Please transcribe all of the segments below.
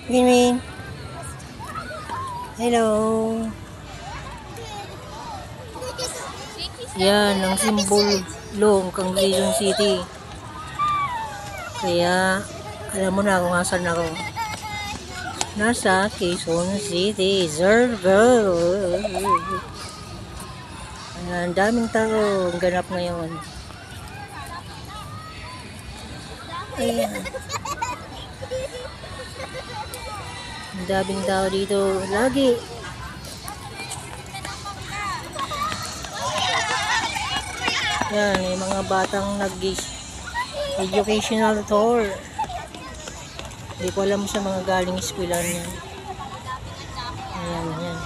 Winwin. Hello. Yan ang simbolo ng Quezon City. Kaya alam mo na kung asan ako. Nasa Quezon City, Zerbo. Ang daming tao ang ganap ngayon. Ayan. Ang daming tao dito lagi. Yan, may mga batang nag-educational tour. Hindi ko alam sa mga galing eskwelahan yan. Ayan, ayan.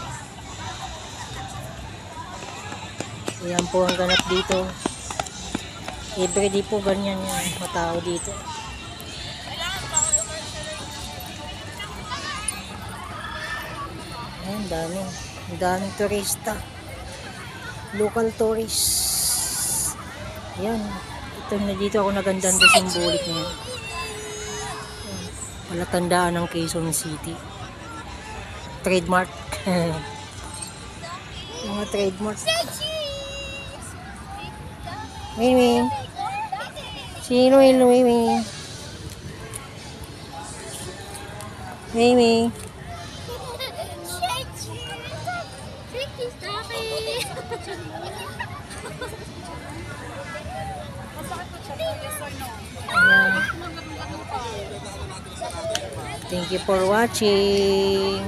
Ayan po ang ganap dito. Everyday po ganyan yan, matao dito. Ayan, daming turista. Local tourists. Ayan, ito na dito ako nagandang sa symbolic niya. Palatandaan ng Quezon City. Trademark. Mga trademark. Winwin. Sino yung Winwin? Winwin. Thank you for watching.